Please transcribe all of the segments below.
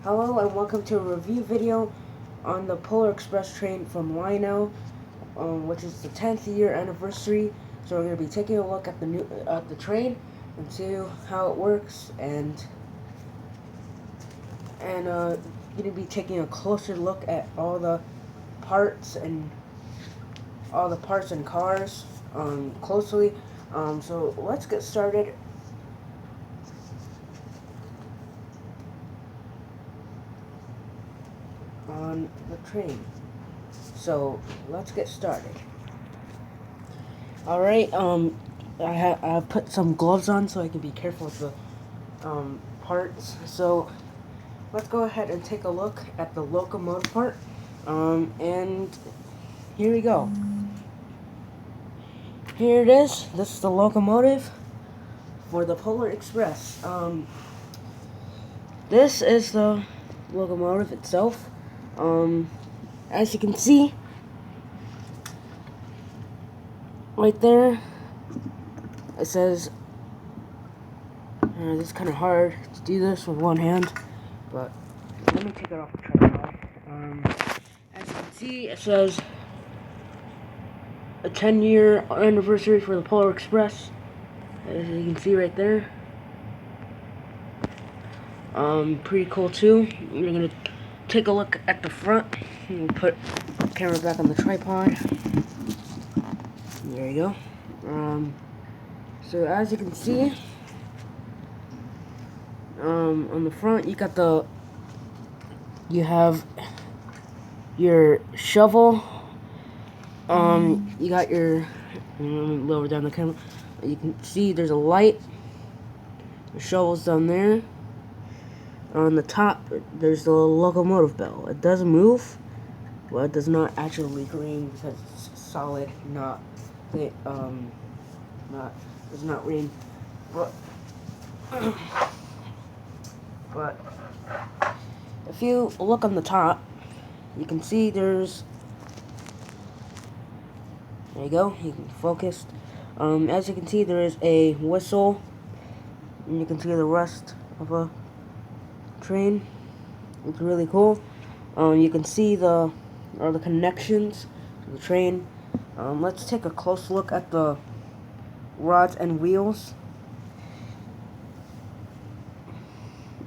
Hello and welcome to a review video on the Polar Express train from Lionel, which is the 10th year anniversary. So we're going to be taking a look at the train and see how it works, and going to be taking a closer look at all the parts and cars closely. So let's get started. On the train. So let's get started. Alright, I put some gloves on so I can be careful with the parts. So let's go ahead and take a look at the locomotive part. And here we go. Here it is. This is the locomotive for the Polar Express. This is the locomotive itself. As you can see, right there, it says, it's kind of hard to do this with one hand, but let me take it off the tripod. As you can see, it says a 10-year anniversary for the Polar Express, as you can see right there. Pretty cool too. We're gonna take a look at the front. We'll put the camera back on the tripod. There you go. So as you can see, on the front you have your shovel. You got your, let me lower down the camera. You can see there's a light. The shovel's down there. On the top, there's the locomotive bell. It does move, but it does not actually ring because it's solid, does not ring. But if you look on the top, you can see there you go. You can focus. As you can see, there is a whistle, and you can see the rest of a train. It's really cool. You can see the connections to the train. Let's take a close look at the rods and wheels.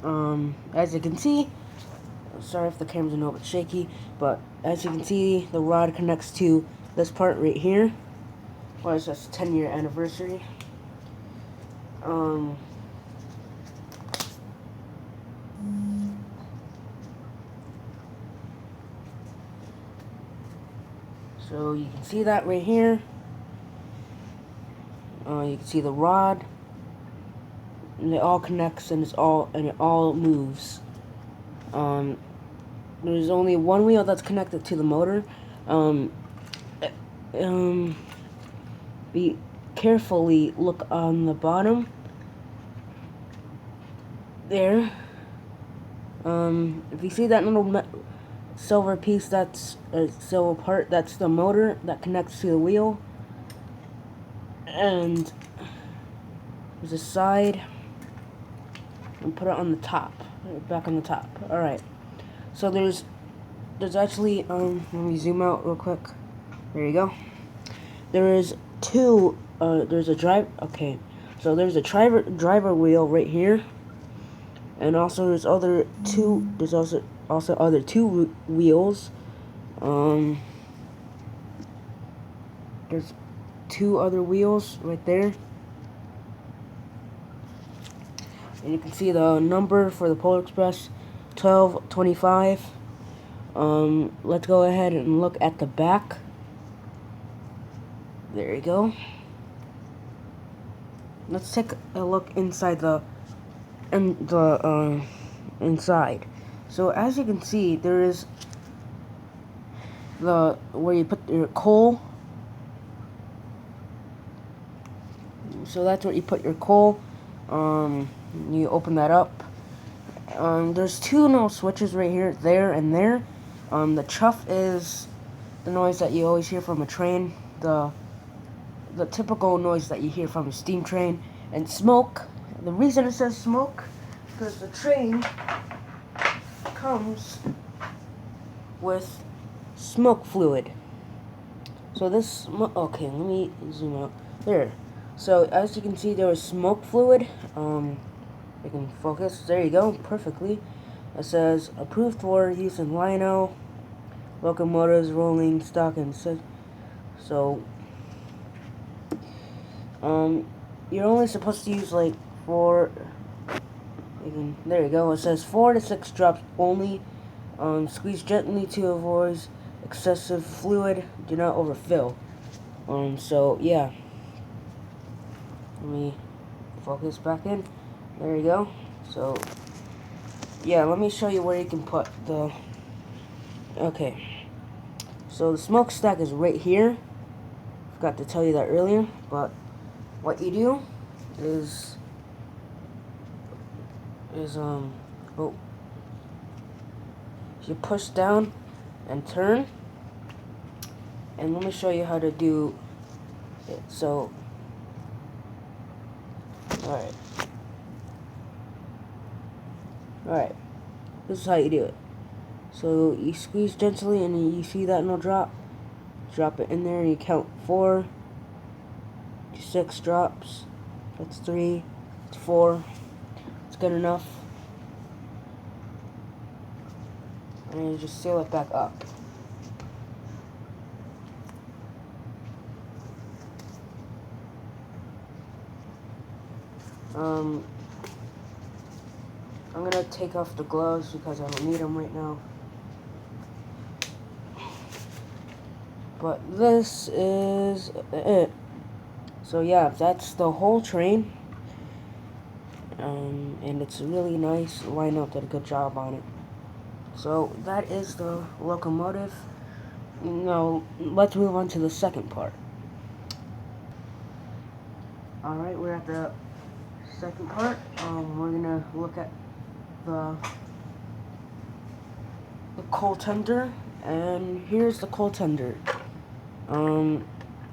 As you can see, sorry if the camera's a little bit shaky, but as you can see, the rod connects to this part right here. Well, it's just 10-year anniversary. So you can see that right here. You can see the rod, and it all connects, and it all moves. There's only one wheel that's connected to the motor. Be carefully look on the bottom there. If you see that little silver piece, that's a silver part, that's the motor that connects to the wheel. And there's a side, and put it on the top, back on the top. Alright, so there's actually, let me zoom out real quick. There you go. There is two, there's a there's a driver wheel right here, and also there's also other two wheels. There's two other wheels right there, and you can see the number for the Polar Express, 1225. Let's go ahead and look at the back. There you go. Let's take a look inside inside. So as you can see, there is where you put your coal. So that's where you put your coal. You open that up. There's two little switches right here, there and there. The chuff is the noise that you always hear from a train. The typical noise that you hear from a steam train. And smoke. The reason it says smoke, because the train comes with smoke fluid. So this, okay, let me zoom out. There. So as you can see, there was smoke fluid. You can focus. There you go, perfectly. It says approved for use in Lionel locomotives, rolling stock, and so. You're only supposed to use like 4. There you go. It says 4 to 6 drops only. Squeeze gently to avoid excessive fluid. Do not overfill. So yeah. Let me focus back in. There you go. So yeah, let me show you where you can put the. Okay. So the smokestack is right here. Forgot to tell you that earlier, but what you do is you push down and turn, and let me show you how to do it. So alright, this is how you do it. So you squeeze gently, and you see that no drop, drop it in there, and you count 4 to 6 drops. That's 3, that's 4, it's good enough. And you just seal it back up. I'm gonna take off the gloves because I don't need them right now. But this is it. So yeah, that's the whole train. And it's really nice. Lionel did a good job on it. So that is the locomotive. Now let's move on to the second part. Alright, we're at the second part. We're gonna look at the coal tender, and here's the coal tender.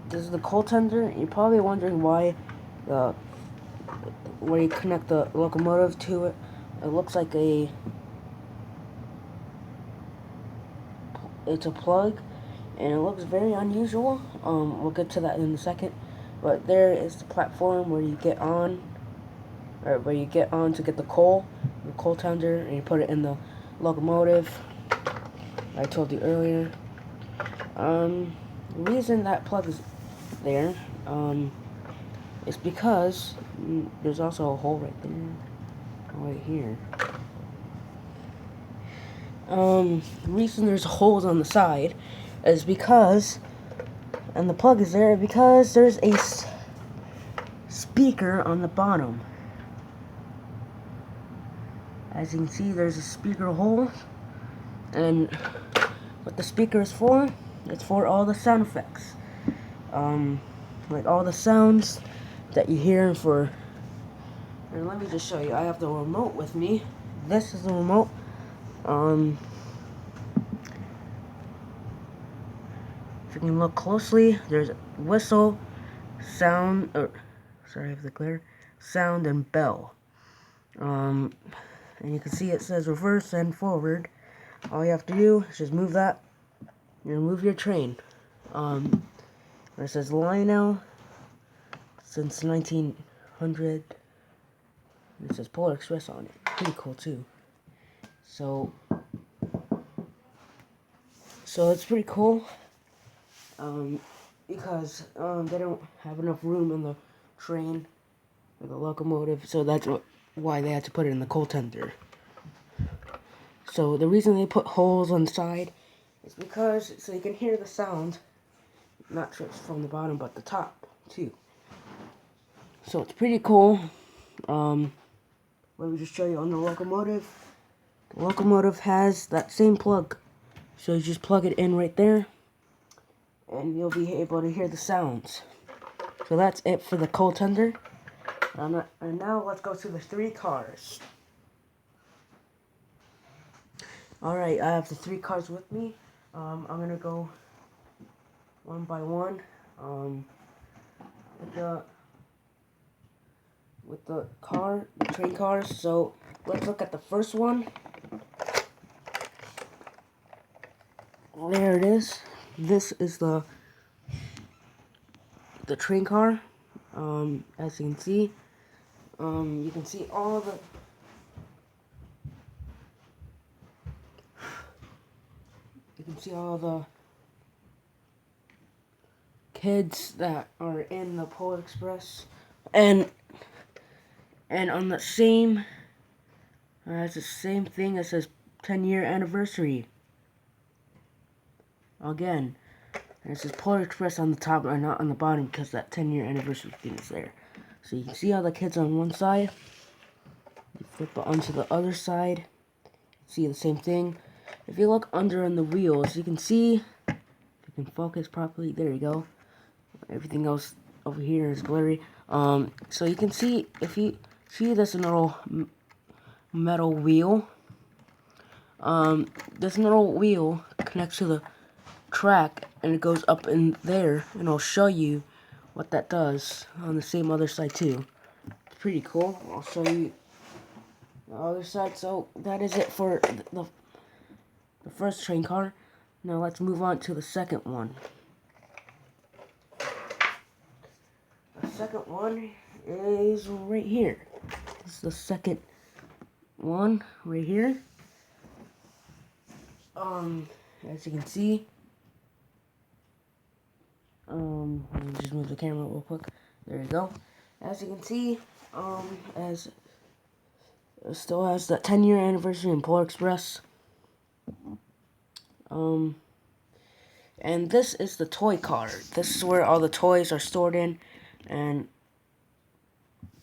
This is the coal tender. You're probably wondering why where you connect the locomotive to it. It looks like it's a plug, and it looks very unusual. We'll get to that in a second. But there is the platform where you get on, or where you get on to get the coal tender, and you put it in the locomotive. I told you earlier. The reason that plug is there, is because there's also a hole right there, right here. The reason there's holes on the side is because, and the plug is there because there's a speaker on the bottom. As you can see, there's a speaker hole, and what the speaker is for, it's for all the sound effects. Like all the sounds that you hear and let me just show you. I have the remote with me. This is the remote. If you can look closely, there's whistle, sound, sorry, I have the glare, sound, and bell. And you can see it says reverse and forward. All you have to do is just move that, and move your train. It says Lionel since 1900. It says Polar Express on it. Pretty cool too. So it's pretty cool. Because they don't have enough room in the train or the locomotive, so that's why they had to put it in the coal tender. So the reason they put holes on the side is because so you can hear the sound, not just from the bottom but the top too. So it's pretty cool. Let me just show you on the locomotive. The locomotive has that same plug, so you just plug it in right there, and you'll be able to hear the sounds. So that's it for the coal tender. And now let's go to the 3 cars. Alright, I have the 3 cars with me. I'm gonna go one by one. With the train cars. So let's look at the first one. there it is. This is the train car. As you can see all the kids that are in the Polar Express, and on the same it's the same thing that says 10-year anniversary. Again, and it says Polar Express on the top and not on the bottom because that 10-year anniversary thing is there. So you can see all the kids on one side. You flip it onto the other side. See the same thing. If you look under on the wheels, you can see, if you can focus properly, there you go. Everything else over here is blurry. So you can see, if you see this little metal wheel, this little wheel connects to the track and it goes up in there, and I'll show you what that does on the same other side too. It's pretty cool. I'll show you the other side. So that is it for the first train car. Now let's move on to the second one. The second one is right here. This is the second one right here. As you can see, let me just move the camera real quick. There you go. As you can see, as it still has that 10-year anniversary in Polar Express. And this is the toy car. This is where all the toys are stored in, and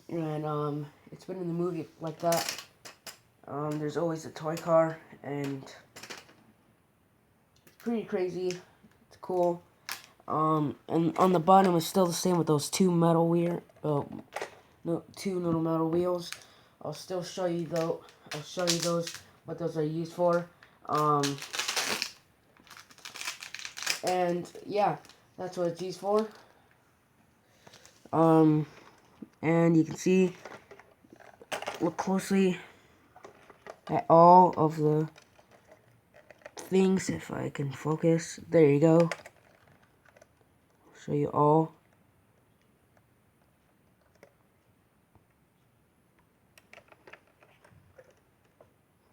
it's been in the movie like that. There's always a toy car, and it's pretty crazy. It's cool. And on the bottom is still the same with those two little metal wheels. I'll still show you though. I'll show you what those are used for. And yeah, that's what it's used for. And you can see, look closely at all of the things, if I can focus. There you go. I'll show you all.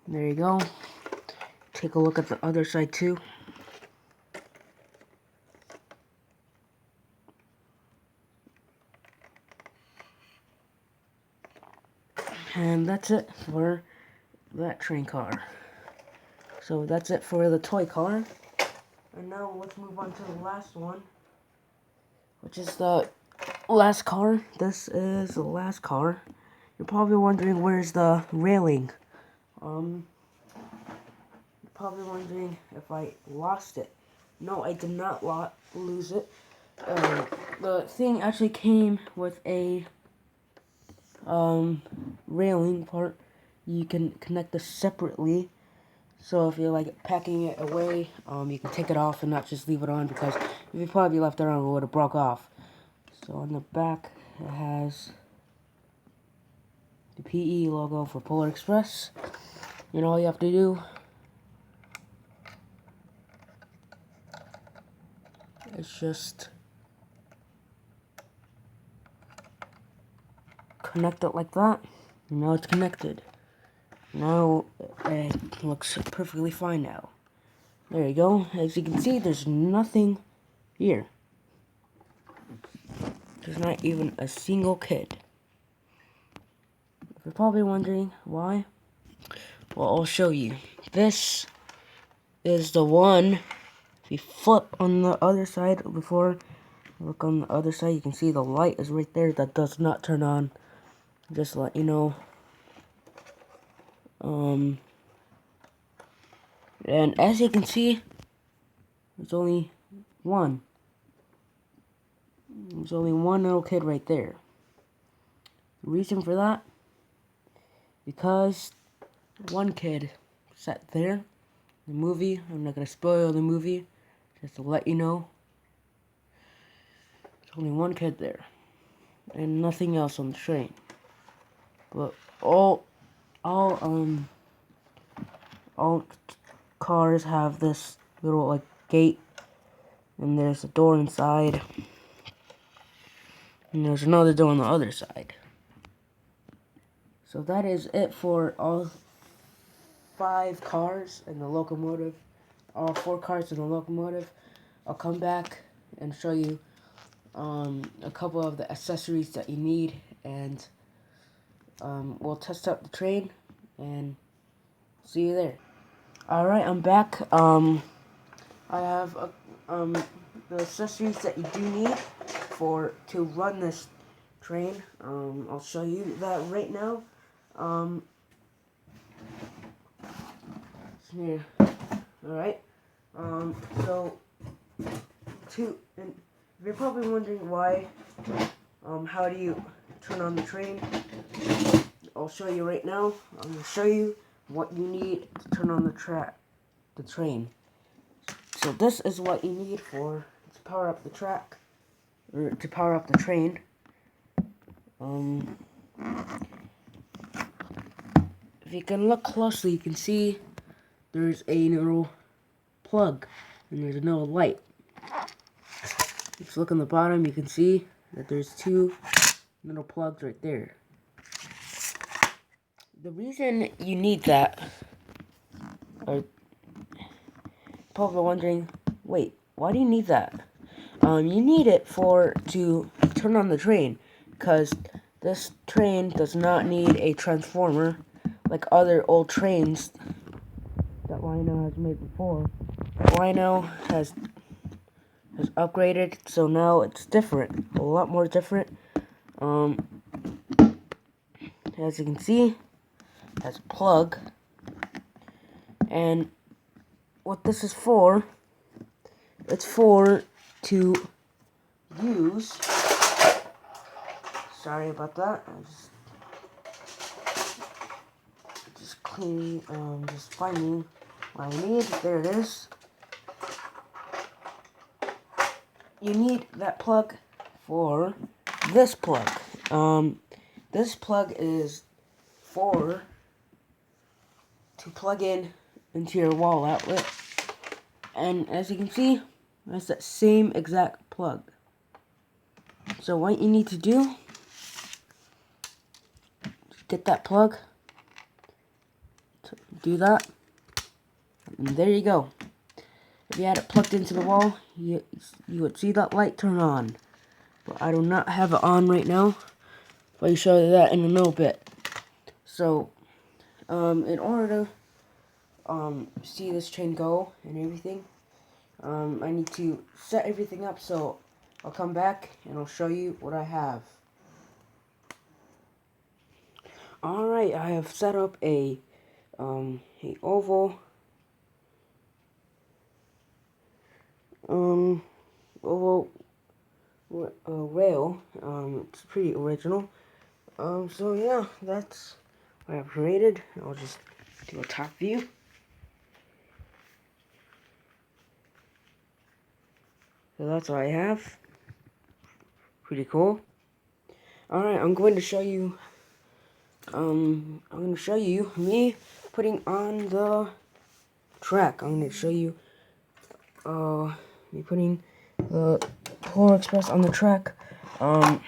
There you go. Take a look at the other side too. And that's it for that train car. So that's it for the toy car. And now let's move on to the last one, which is the last car. This is the last car. You're probably wondering, where's the railing? You're probably wondering if I lost it. No, I did not lose it. The thing actually came with a railing part. You can connect this separately, so if you're like packing it away, you can take it off and not just leave it on, because if you probably left it on, it would have broke off. So on the back it has the PE logo for Polar Express, and all you have to do is just connect it like that. Now it's connected. Now it looks perfectly fine now. There you go. As you can see, there's nothing here. There's not even a single kid. If you're probably wondering why, well, I'll show you. This is the one. If you flip on the other side, before look on the other side, you can see the light is right there. That does not turn on. Just to let you know. And as you can see, there's only one. There's only one little kid right there. The reason for that, because one kid sat there. The movie, I'm not gonna spoil the movie, just to let you know. There's only one kid there, and nothing else on the train. But all cars have this little like gate, and there's a door inside, and there's another door on the other side. So that is it for all 5 cars in the locomotive, all 4 cars in the locomotive. I'll come back and show you a couple of the accessories that you need, and we'll test out the train and see you there. Alright, I'm back. I have the accessories that you do need to run this train. I'll show you that right now. Here. Alright. So and you're probably wondering why, how do you turn on the train? I'll show you right now. I'm going to show you what you need to turn on the train. So this is what you need to power up the track, or to power up the train. If you can look closely, you can see there's a little plug and there's no light. If you look on the bottom, you can see that there's 2 little plugs right there. The reason you need that, or probably wondering, wait, why do you need that? You need it to turn on the train, because this train does not need a transformer like other old trains that Lionel has made before. Lionel has upgraded, so now it's different, a lot more different. As you can see, it has a plug, and what this is for, it's for to use, sorry about that, I just cleaning, just finding what I need. There it is. You need that plug for this plug. This plug is to plug into your wall outlet, and as you can see, that's that same exact plug. So what you need to do, get that plug, do that, and there you go. If you had it plugged into the wall, you would see that light turn on. But I do not have it on right now. I'll show you that in a little bit. So, in order to see this train go and everything, I need to set everything up. So I'll come back and I'll show you what I have. Alright, I have set up a oval rail. It's pretty original. So yeah, that's what I've created. I'll just do a top view. So that's what I have. Pretty cool. Alright, I'm going to show you me putting on the track. I'm going to show you me putting the Polar Express on the track. One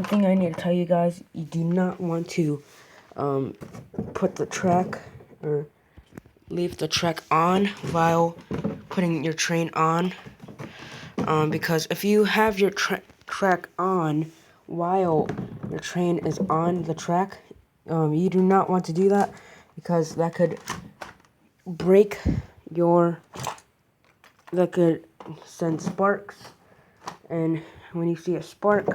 thing I need to tell you guys, you do not want to put the track or leave the track on while putting your train on, because if you have your track on while your train is on the track, you do not want to do that, because that could that could send sparks, and when you see a spark,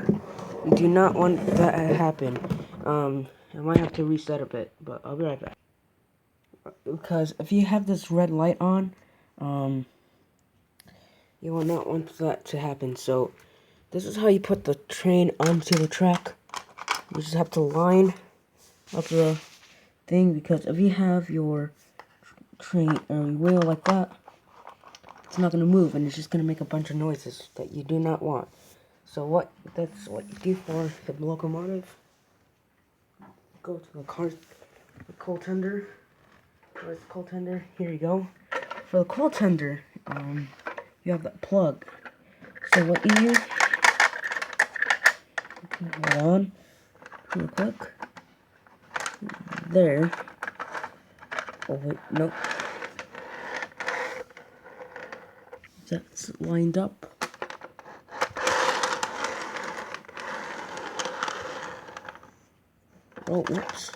you do not want that to happen. I might have to reset a bit, but I'll be right back. Because if you have this red light on, you will not want that to happen. So this is how you put the train onto the track. You just have to line up the thing, because if you have your train or wheel like that, it's not going to move, and it's just going to make a bunch of noises that you do not want. So that's what you do for the locomotive. Go to the coal tender. Where's the coal tender? Here you go. for the coal tender, you have that plug. So what you use, hold on, real quick. There. Oh wait, nope. That's lined up. Oh, whoops.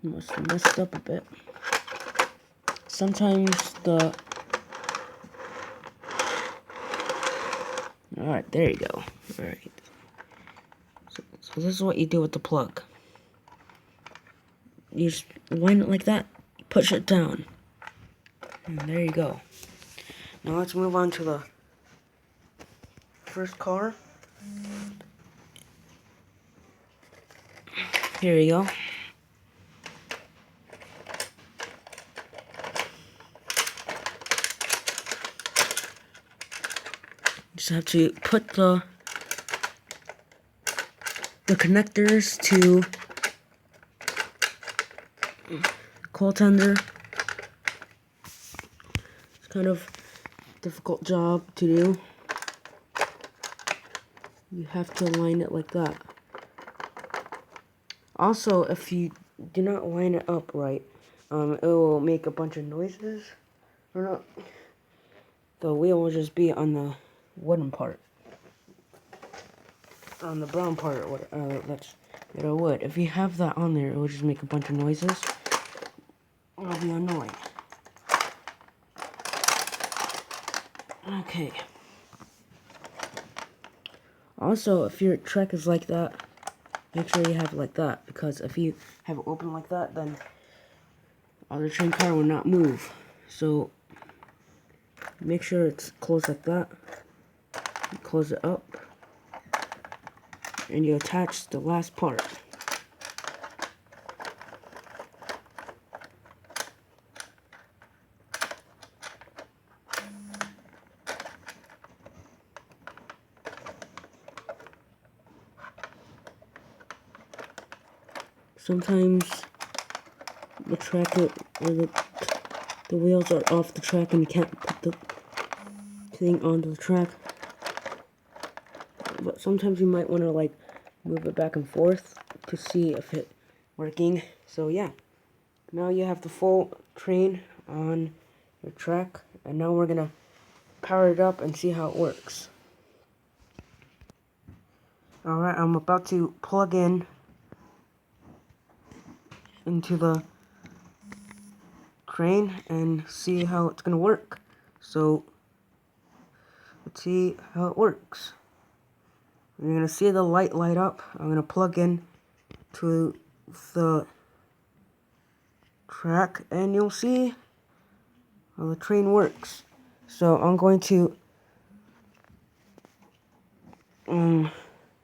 Must have messed up a bit. Sometimes the... Alright, there you go. Alright. So this is what you do with the plug. You just wind it like that, push it down. And there you go. Now let's move on to the first car. Here you go. Just have to put the connectors to the coal tender. It's kind of a difficult job to do. You have to line it like that. Also, if you do not line it up right, it will make a bunch of noises. Or not. The wheel will just be on the wooden part. On the brown part, that's made of wood. If you have that on there, it will just make a bunch of noises. It'll be annoying. Okay. Also, if your track is like that, make sure you have it like that, because if you have it open like that, then the train car will not move. So make sure it's closed like that. You close it up, and you attach the last part. Sometimes the track or the wheels are off the track and you can't put the thing onto the track. But sometimes you might want to like move it back and forth to see if it's working. So yeah, now you have the full train on your track, and now we're gonna power it up and see how it works. Alright, I'm about to plug in into the train and see how it's gonna work. So let's see how it works. You're gonna see the light light up. I'm gonna plug in to the track and you'll see how the train works. So I'm going to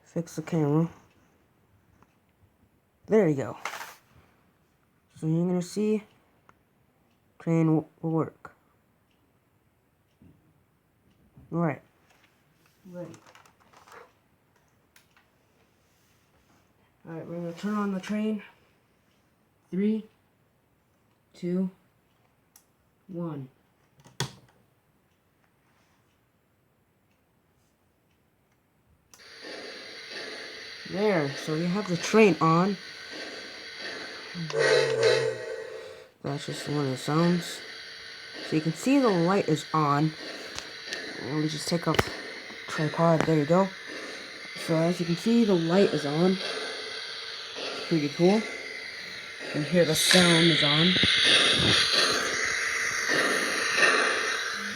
fix the camera. There you go. So you're gonna see train will work. Alright. Ready. Alright, we're gonna turn on the train. 3, 2, 1. There, so you have the train on. That's just one of the sounds. So you can see the light is on. Let me just take off the tripod. There you go. So as you can see, the light is on. It's pretty cool. You can hear the sound is on.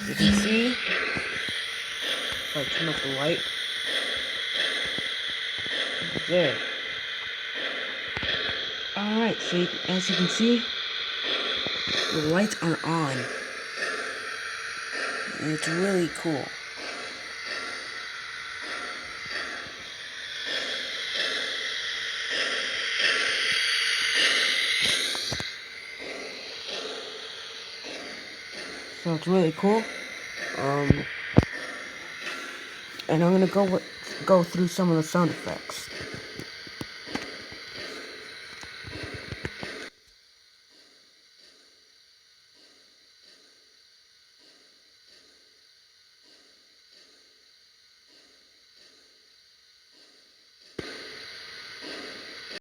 You can see, if I turn off the light, there. Alright, so as you can see, the lights are on. And it's really cool. So it's really cool. And I'm gonna go through some of the sound effects.